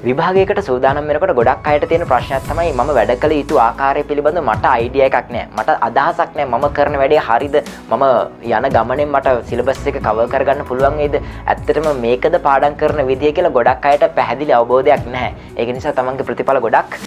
විභාගයකට සූදානම් වෙනකොට ගොඩක් අයට තියෙන ප්‍රශ්නයක් තමයි මම වැඩ කළ යුතු ආකාරය පිළිබඳව මට අයිඩියා එකක් නැහැ. මට අදහසක් නැහැ. මම කරන වැඩේ හරිද? මම යන ගමනේ මට සිලබස් එක කවර් කරගන්න පුළුවන් වේද? ඇත්තටම මේකද පාඩම් කරන විදිය කියලා ගොඩක් අයට පැහැදිලි අවබෝධයක් නැහැ. ඒක නිසා තමන්ගේ ප්‍රතිඵල ගොඩක්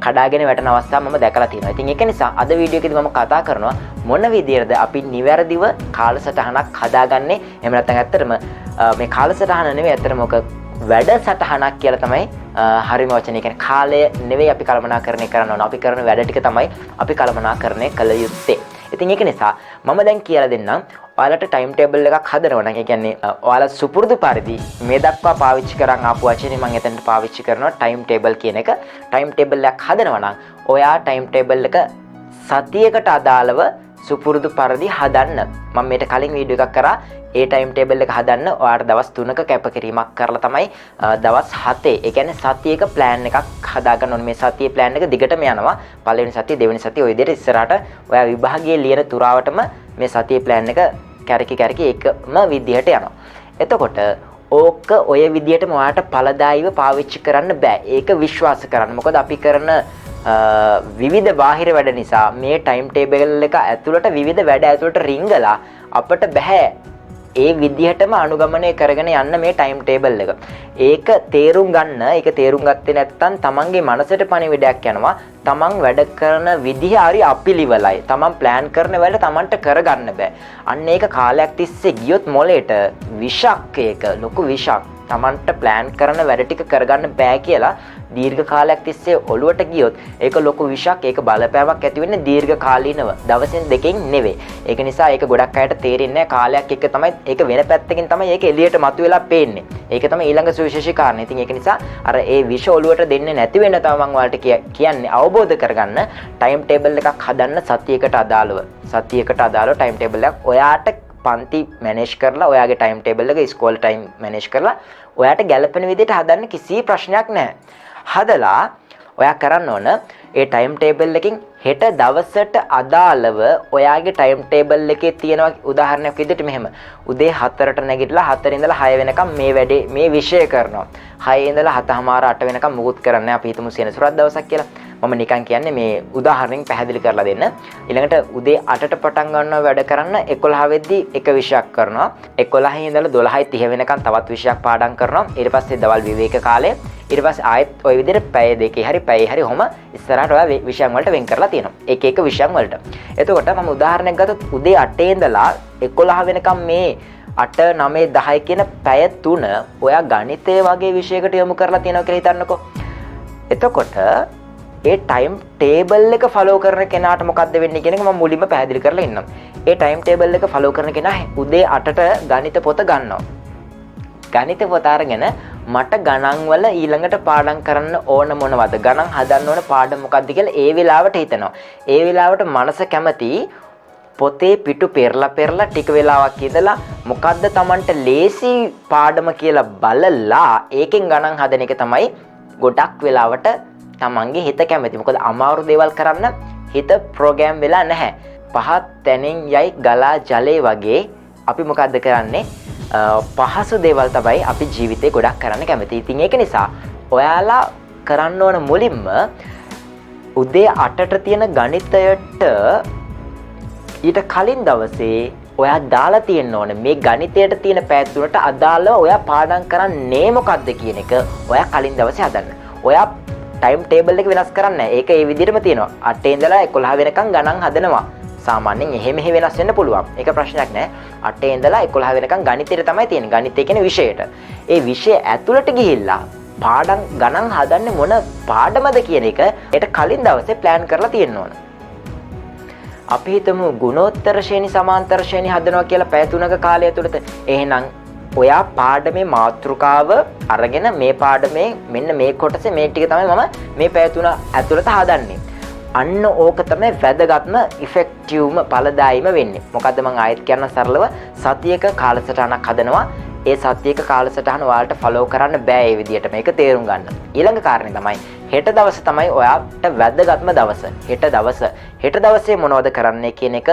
කඩාගෙන වැටෙන අවස්ථා මම දැකලා තියෙනවා. ඉතින් ඒක නිසා අද වීඩියෝ එකේදී මම කතා කරනවා මොන විදියටද අපි නිවැරදිව කාලසටහනක් හදාගන්නේ. එහෙම නැත්නම් ඇත්තටම මේ කාලසටහන නෙවෙයි ඇත්තටම ඔක වැඩසටහනක් කියලා තමයි හරිම වචනේ. කියන්නේ කාලය නෙවෙයි අපි කළමනාකරණය කරන්න ඕන. අපි කරන වැඩ ටික තමයි අපි කළමනාකරණය කළ යුත්තේ. ඉතින් ඒක නිසා මම දැන් කියලා දෙන්නම්. ඔයාලට ටයිම් ටේබල් එකක් හදනවා නම් ඒ කියන්නේ ඔයාලා සුපුරුදු පරිදි මේ දක්වා පාවිච්චි කරන් ආපු වචනේ මම එතනට පාවිච්චි කරනවා ටයිම් ටේබල් කියන එක. ටයිම් ටේබල් එකක් හදනවා නම් ඔයා ටයිම් ටේබල් එක සතියකට අදාළව සුපුරුදු පරිදි හදන්න. මම මේට කලින් වීඩියෝ එකක් කරා ඒ ටයිම් ටේබල් එක හදන්න ඔයාලට දවස් 3ක කැපකිරීමක් කරලා තමයි දවස් 7 ඒ කියන්නේ සතියක ප්ලෑන් එකක් හදාගන්න ඕනේ. මේ සතියේ ප්ලෑන් එක දිගටම යනවා. පළවෙනි සතිය දෙවෙනි සතිය ඔය විදිහට ඉස්සරහට ඔයා විභාගයේ ලියන තුරාවටම මේ සතියේ ප්ලෑන් එක කැරකි එකම විදිහට යනවා. එතකොට ඕක ඔය විදිහටම ඔයාලට ඵලදායීව පාවිච්චි කරන්න බෑ. ඒක විශ්වාස කරන්න. මොකද අපි කරන විවිධ බාහිර වැඩ නිසා මේ ටයිම් ටේබල් එක ඇතුළට විවිධ වැඩ ඇතුළට රිංගලා අපට බෑ ඒ විදිහටම අනුගමනය කරගෙන යන්න මේ ටයිම් ටේබල් එක. ඒක තේරුම් ගන්න. ඒක තේරුම් ගත්තේ නැත්නම් තමන්ගේ මනසට පණිවිඩයක් යනවා. තමන් වැඩ කරන විදිහ හරි අපිලිවලයි. තමන් ප්ලෑන් කරන වැඩ තමන්ට කරගන්න බෑ. අන්න ඒක කාලයක් තිස්සේ ගියොත් මොලේට විෂක්, ඒක ලොකු විෂක්. තමන්ට ප්ලෑන් කරන වැඩ ටික කරගන්න බෑ කියලා දීර්ඝ කාලයක් තිස්සේ ඔළුවට ගියොත් ඒක ලොකු විෂක්. ඒක බලපෑමක් ඇති වෙන්නේ දීර්ඝ කාලීනව. දවසෙන් දෙකෙන් නෙවෙයි. ඒක නිසා ඒක ගොඩක් අයට තේරෙන්නේ නැහැ. කාලයක් එක්ක තමයි ඒක වෙන පැත්තකින් තමයි ඒක එළියට මතුවෙලා පේන්නේ. ඒක තමයි ඊළඟ සුවිශේෂී කාරණේ. ඉතින් ඒක නිසා අර ඒ විෂ ඔළුවට දෙන්නේ නැති වෙන තමයි මම ඔයාලට කියන්නේ අවබෝධ කරගන්න ටයිම් ටේබල් එකක් හදන්න සතියකට අදාළව. සතියකට අදාළව ටයිම් ටේබල් එකක් ඔයාට පන්ති මැනේජ් කරලා ඔයාගේ ටයිම් ටේබල් එක ඉස්කෝල ටයිම් මැනේජ් කරලා ඔයාට ගැළපෙන විදිහට හදන්න කිසි ප්‍රශ්නයක් නැහැ. හදලා ඔයා කරන්න ඕන ඒ ටයිම් ටේබල් එකකින් හෙට දවසට අදාළව ඔයාගේ ටයිම් ටේබල් එකේ තියෙනවා උදාහරණයක් විදිහට මෙහෙම. උදේ 4ට නැගිටලා 4 ඉඳලා 6 වෙනකම් මේ වැඩේ මේ විෂය කරනවා. 6 ඉඳලා 7:00 8 වෙනකම් මුකුත් කරන්නේ අපි හිතමු සෙනසුරාදා දවසක් කියලා. මම නිකන් කියන්නේ මේ උදාහරණයෙන් පැහැදිලි කරලා දෙන්න. ඊළඟට උදේ 8ට පටන් ගන්නවා වැඩ කරන්න 11 වෙද්දී එක විෂයක් කරනවා. 11 ඉඳලා 12:30 වෙනකම් තවත් විෂයක් පාඩම් කරනවා. ඊට පස්සේ දවල් විවේක කාලය. ඊට පස්සේ ආයෙත් ওই විදිහට පැය දෙකේ හරි පැයේ හරි ඔහම ඉස්සරහට ඔයා විෂයන් වලට වෙන් කරලා තියෙනවා. එක එක විෂයන් වලට. එතකොට මම උදාහරණයක් ගත්තොත් උදේ 8 ඉඳලා 11 වෙනකම් මේ 8 9 10 කියන පැය 3 ඔයා ගණිතය වගේ විෂයකට යොමු කරලා තියෙනවා කියලා හිතන්නකෝ. එතකොට ඒ ටයිම් ටේබල් එක ෆලෝ කරන කෙනාට මොකද්ද වෙන්නේ කියන එක මම මුලින්ම පැහැදිලි කරලා ඉන්නම්. ඒ ටයිම් ටේබල් එක ෆලෝ කරන කෙනා උදේ 8ට ගණිත පොත ගන්නවා. ගණිත පොත අරගෙන මට ගණන් වල ඊළඟට පාඩම් කරන්න ඕන මොනවද? ගණන් හදන්න ඕන පාඩම මොකද්ද කියලා ඒ වෙලාවට හිතනවා. ඒ වෙලාවට මනස කැමති පොතේ පිටු පෙරලා ටික වෙලාවක් ඉඳලා මොකද්ද Tamanට ලේසි පාඩම කියලා බලලා ඒකෙන් ගණන් හදන එක තමයි ගොඩක් වෙලාවට තමන්ගේ හිත කැමති. මොකද අමාරු දේවල් කරන්න හිත ප්‍රෝග්‍රෑම් වෙලා නැහැ. පහත් තැනින් යයි ගලා ජලය වගේ අපි මොකද්ද කරන්නේ? පහසු දේවල් තමයි අපි ජීවිතේ ගොඩක් කරන්න කැමති. ඉතින් ඒක නිසා ඔයාලා කරන්න ඕන මුලින්ම උදේ 8ට තියෙන ගණිතයට ඊට කලින් දවසේ ඔයා දාලා තියෙන්න ඕනේ මේ ගණිතයට තියෙන පැය තුනට අදාළව ඔයා පාඩම් කරන්නේ මොකද්ද කියන එක ඔයා කලින් දවසේ හදන්න. ඔයා ටයිම් ටේබල් එක වෙනස් කරන්නේ නැහැ. ඒක ඒ විදිහටම තියෙනවා. 8 ඉඳලා 11 වෙනකම් ගණන් හදනවා. සාමාන්‍යයෙන් එහෙ මෙහෙ වෙනස් වෙන්න පුළුවන්. ඒක ප්‍රශ්නයක් නැහැ. 8 ඉඳලා 11 වෙනකම් ගණිතයට තමයි තියෙන්නේ. ගණිතය කියන විෂයට. ඒ විෂය ඇතුළට ගිහිල්ලා පාඩම් ගණන් හදන්නේ මොන පාඩමද කියන එක ඒට කලින් දවසේ ප්ලෑන් කරලා තියෙන්න ඕන. අපි හිතමු ගුණෝත්තර ශ්‍රේණි සමාන්තර ශ්‍රේණි හදනවා කියලා පැය 3ක කාලය ඇතුළත. එහෙනම් ඔයා පාඩමේ මාතෘකාව අරගෙන මේ පාඩමේ මෙන්න මේ කොටසේ මේ ටික තමයි මම මේ පැය 3 ඇතුළත හදන්නේ. අන්න ඕක තමයි වැදගත්ම ඉෆෙක්ටිව්ම ඵලදායීම වෙන්නේ. මොකද්ද මම ආයෙත් කියන්න සරලව සතියක කාලසටහනක් හදනවා. ඒ සතියක කාලසටහන ඔයාලට ෆලෝ කරන්න බෑ ඒ විදිහට. මේක තේරුම් ගන්න. ඊළඟ කාරණේ තමයි හෙට දවස තමයි ඔයාට වැදගත්ම දවස. හෙට දවසේ මොනවද කරන්නේ කියන එක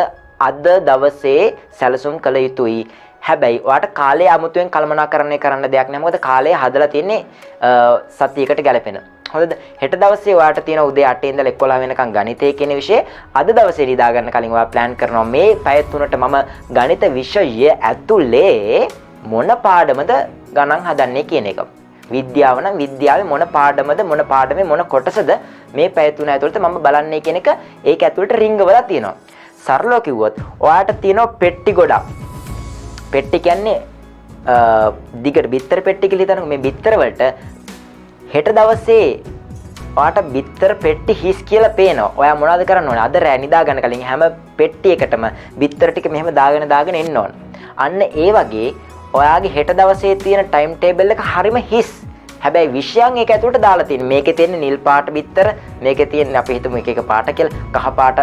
අද දවසේ සැලසුම් කළ යුතුයි. හැබැයි ඔයාට කාලය අමුතුවෙන් කළමනාකරණය කරන්න දෙයක් නැහැ. මොකද කාලය හදලා තියෙන්නේ සතියකට ගැලපෙන. හොඳද? හෙට දවසේ ඔයාට තියෙන උදේ 8 ඉඳලා 11 වෙනකන් ගණිතය කියන විෂය අද දවසේ නිදා ගන්න කලින් ඔයා ප්ලෑන් කරනවා මේ පැය 3ට මම ගණිත විෂය ඇතුලේ මොන පාඩමද ගණන් හදන්නේ කියන එක. විද්‍යාව නම් විද්‍යාවේ මොන පාඩමද මොන පාඩමේ මොන කොටසද මේ පැය 3 ඇතුළත මම බලන්නේ කියන එක ඒක ඇතුළට රිංගවලා තියෙනවා. සරලව කිව්වොත් ඔයාට තියෙනවා පෙට්ටි ගොඩක්. පෙට්ටි කියන්නේ දිගට බිත්තර පෙට්ටි කියලා හිතන්නකෝ. මේ බිත්තර වලට හෙට දවසේ ඔයාට බිත්තර පෙට්ටි හිස් කියලා පේනවා. ඔයා මොනවද කරන්න ඕනේ? අද රෑ නිදා ගන්න කලින් හැම පෙට්ටි එකටම බිත්තර ටික මෙහෙම දාගෙන එන්න ඕන. අන්න ඒ වගේ ඔයාගේ හෙට දවසේ තියෙන ටයිම් ටේබල් එක හරිම හිස්. හැබැයි විෂයන් ඒක ඇතුළට දාලා තියෙන. මේකේ තියෙන නිල් පාට බිත්තර, මේකේ තියෙන අපි හිතමු එක එක පාට කියලා. කහ පාට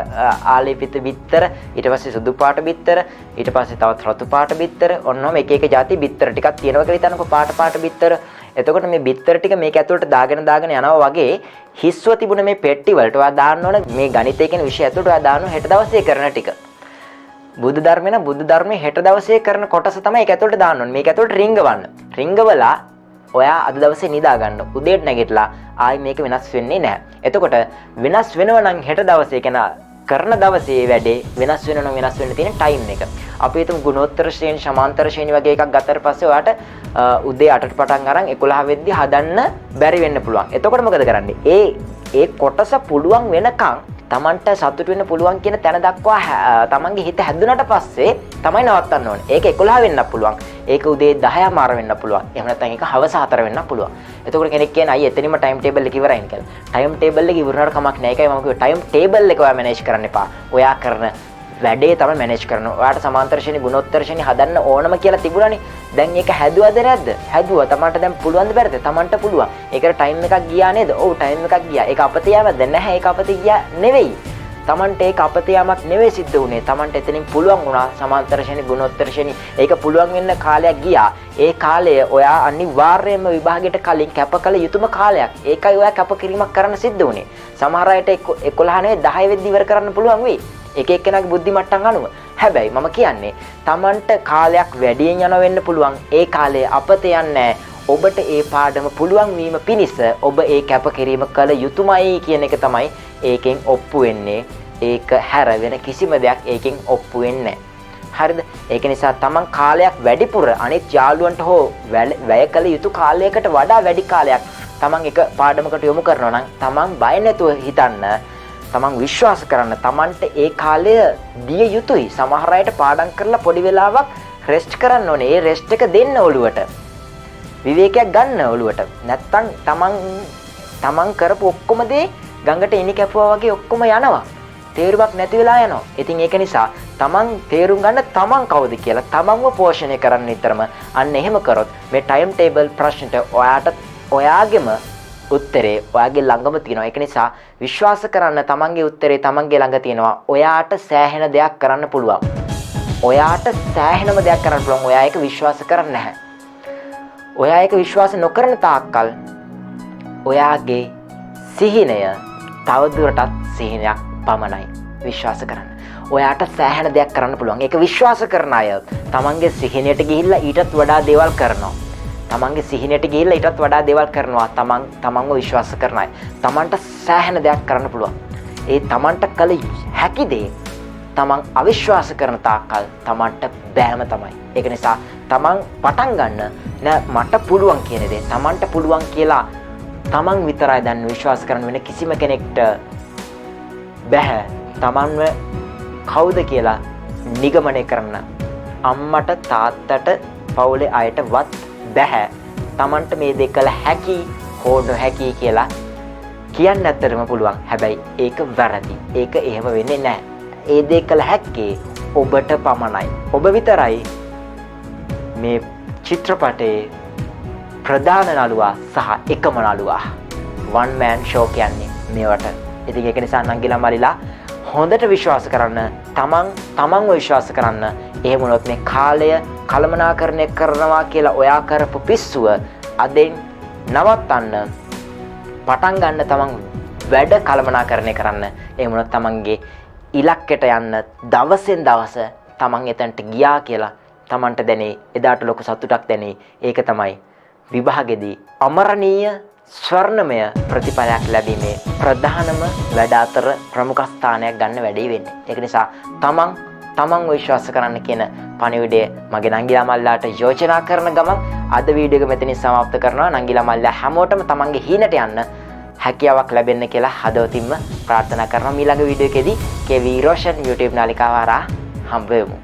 ආලේපිත බිත්තර, ඊට පස්සේ සුදු පාට බිත්තර, ඊට පස්සේ තවත් රතු පාට බිත්තර. ඔන්නෝම එක එක જાති බිත්තර ටිකක් තියෙනවා කියලා හිතන්නකෝ පාට බිත්තර. එතකොට මේ බිත්තර ටික මේක ඇතුළට දාගෙන යනවා වගේ හිස්ව තිබුණ මේ පෙට්ටි වලට ඔයා දාන්න ඕන මේ ගණිතය කියන විෂය ඇතුළට ඔයා දාන්න හෙට දවසේ කරන ටික. බුද්ධ ධර්මේ නම් බුද්ධ ධර්මයේ හෙට දවසේ කරන කොටස තමයි ඒක ඇතුළට දාන්න ඕනේ. මේක ඇතුළට රිංගවන්න. රිංගවලා ඔයා අද දවසේ නිදා ගන්න. උදේට නැගිටලා ආයි මේක වෙනස් වෙන්නේ නැහැ. එතකොට වෙනස් වෙනව නම් හෙට දවසේ කියන කරන දවසේ වැඩේ වෙනස් වෙන නම් වෙනස් වෙන්න තියෙන ටයිම් එක. අපි හිතමු ගුණෝත්තර ශ්‍රේණි, සමාන්තර ශ්‍රේණි වගේ එකක් ගත්තට පස්සේ ඔයාට උදේ 8ට පටන් අරන් 11 වෙද්දි හදන්න බැරි වෙන්න පුළුවන්. එතකොට මොකද කරන්නේ? ඒ කොටස පුළුවන් වෙනකන් Tamanට සතුට වෙන්න පුළුවන් කියන තැන දක්වා Tamanගේ හිත හැදුනට පස්සේ තමයි නවත්තන්න ඕනේ. ඒක 11 වෙන්නත් පුළුවන්. ඒක උදේ 10 මාර වෙන්න පුළුවන්. එහෙම නැත්නම් ඒක හවස 4 වෙන්න පුළුවන්. එතකොට කෙනෙක් කියන අය එතනින්ම ටයිම් ටේබල් එක ඉවරයින් කියලා. ටයිම් ටේබල් එක ඉවරනට කමක් නැහැ. ඒකයි මම කිව්වේ ටයිම් ටේබල් එක ඔයා මැනේජ් කරන්න එපා. ඔයා කරන වැඩේ තමයි මැනේජ් කරනවා. ඔයාට සමාන්තර ශ්‍රේණි, ගුණෝත්තර ශ්‍රේණි හදන්න ඕනම කියලා තිබුණානේ. දැන් ඒක හැදුවද නැද්ද? හැදුවා. Tamanට දැන් පුළුවන්ද බැරිද? Tamanට පුළුවන්. ඒකට ටයිම් එකක් ගියා නේද? ඔව් ටයිම් එකක් ගියා. ඒක අපතේ යෑමද? නැහැ. ඒක අපතේ ගියා නෙවෙයි. Tamanට ඒක අපතේ යෑමක් නෙවෙයි සිද්ධ වුනේ. Tamanට එතනින් පුළුවන් වුණා සමාන්තර ශ්‍රේණි, ගුණෝත්තර ශ්‍රේණි. ඒක පුළුවන් වෙන්න කාලයක් ගියා. ඒ කාලය ඔයා අනිවාර්යයෙන්ම විභාගයට කලින් කැප කළ යුතුම කාලයක්. ඒකයි ඔයා කැපකිරීමක් කරන්න සිද්ධ වුනේ. සමහර අයට 11 නෙවෙයි 10 වෙද්දි ඉවර කරන්න පුළුවන් වෙයි. එක එක්කෙනාගේ බුද්ධි මට්ටම් අනුව. හැබැයි මම කියන්නේ Tamanට කාලයක් වැඩියෙන් යන වෙන්න පුළුවන්. ඒ කාලය අපතේ යන්නේ ඔබට ඒ පාඩම පුළුවන් වීම පිණිස ඔබ ඒ කැපකිරීම කළ යුතුමයි කියන එක තමයි ඒකෙන් ඔප්පු වෙන්නේ. ඒක හැර වෙන කිසිම දෙයක් ඒකෙන් ඔප්පු වෙන්නේ නැහැ. හරිද? ඒක නිසා Taman කාලයක් වැඩිපුර අනිත් යාළුවන්ට හෝ වැය කළ යුතු කාලයකට වඩා වැඩි කාලයක් Taman එක පාඩමකට යොමු කරනවා නම් Taman බය නැතුව හිතන්න. තමන් විශ්වාස කරන්න තමන්ට ඒ කාලය දිය යුතුයි. සමහර අයට පාඩම් කරලා පොඩි වෙලාවක් රෙස්ට් කරන්න ඕනේ. ඒ රෙස්ට් එක දෙන්න ඔළුවට. විවේකයක් ගන්න ඔළුවට. නැත්තම් තමන් කරපු ඔක්කොම දේ ගඟට ඉනි කැපුවා වගේ ඔක්කොම යනවා. තේරුමක් නැති වෙලා යනවා. ඉතින් ඒක නිසා තමන් තේරුම් ගන්න තමන් කවුද කියලා තමන්ව පෝෂණය කරන්න නිතරම. අන්න එහෙම කරොත් මේ ටයිම් ටේබල් ප්‍රශ්නෙට ඔයාගෙම උත්තරේ ඔයාගේ ළඟම තියෙනවා. ඒක නිසා විශ්වාස කරන්න තමන්ගේ උත්තරේ තමන්ගේ ළඟ තියෙනවා. ඔයාට සෑහෙන දෙයක් කරන්න පුළුවන්. ඔයාට සෑහෙනම දෙයක් කරන්න පුළුවන්. ඔයා ඒක විශ්වාස කරන්නේ නැහැ. ඔයා ඒක විශ්වාස නොකරන තාක්කල් ඔයාගේ සිහිනය තවදුරටත් සිහිනයක් පමණයි. විශ්වාස කරන්න. ඔයාට සෑහෙන දෙයක් කරන්න පුළුවන්. ඒක විශ්වාස කරන අය තමන්ගේ සිහිනයට ගිහිල්ලා ඊටත් වඩා දේවල් කරනවා. තමන්ගේ සිහිනයට ගිහිල්ලා ඊටත් වඩා දේවල් කරනවා. තමන්ව විශ්වාස කරන අය. තමන්ට සෑහෙන දෙයක් කරන්න පුළුවන්. ඒ තමන්ට කළ හැකි දේ තමන් අවිශ්වාස කරන තාක්කල් තමන්ට බෑම තමයි. ඒක නිසා තමන් පටන් ගන්න නෑ මට පුළුවන් කියන දේ. තමන්ට පුළුවන් කියලා තමන් විතරයි දැන් විශ්වාස කරන්න වෙන කිසිම කෙනෙක්ට බෑ. තමන්ව කවුද කියලා නිගමනය කරන්න අම්මට තාත්තට පවුලේ අයටවත් බැහැ. තමන්ට මේ දේ කළ හැකි හෝ නොහැකි කියලා කියන්න ඇත්තටම පුළුවන්. හැබැයි ඒක වැරදි. ඒක එහෙම වෙන්නේ නැහැ. ඒ දේ කළ හැක්කේ ඔබට පමණයි. ඔබ විතරයි මේ චිත්‍රපටයේ ප්‍රධාන නළුවා සහ එකම නළුවා. one man show කියන්නේ මේවට. ඉතින් ඒක නිසා නංගිලා මලිලා හොඳට විශ්වාස කරන්න. තමන්ව විශ්වාස කරන්න. එහෙම වුණොත් මේ කාලය කළමනාකරණය කරනවා කියලා ඔයා කරපු පිස්සුව අදෙන් නවත්තන්න පටන් ගන්න. තමන් වැඩ කළමනාකරණය කරන්න. එහෙම වුණොත් තමන්ගේ ඉලක්කයට යන්න දවසෙන් දවස තමන් එතනට ගියා කියලා Tamanට දැනේ එදාට ලොකු සතුටක් දැනේ. ඒක තමයි විභාගෙදී අමරණීය ස්වර්ණමය ප්‍රතිඵලයක් ලැබීමේ ප්‍රධානම වැඩ අතර ප්‍රමුඛ ස්ථානයක් ගන්න වැඩේ වෙන්නේ. ඒක නිසා තමන්ව විශ්වාස කරන්න කියන පණිවිඩය මගේ නංගිලා මල්ලාට යෝජනා කරන ගමන් අද වීඩියෝ එක මෙතනින් සමාප්ත කරනවා. නංගිලා මල්ලා හැමෝටම තමන්ගේ හීනට යන්න හැකියාවක් ලැබෙන්න කියලා හදවතින්ම ප්‍රාර්ථනා කරනවා. ඊළඟ වීඩියෝ එකේදී Iroshan YouTube නාලිකාව හරහා හම්බ වෙමු.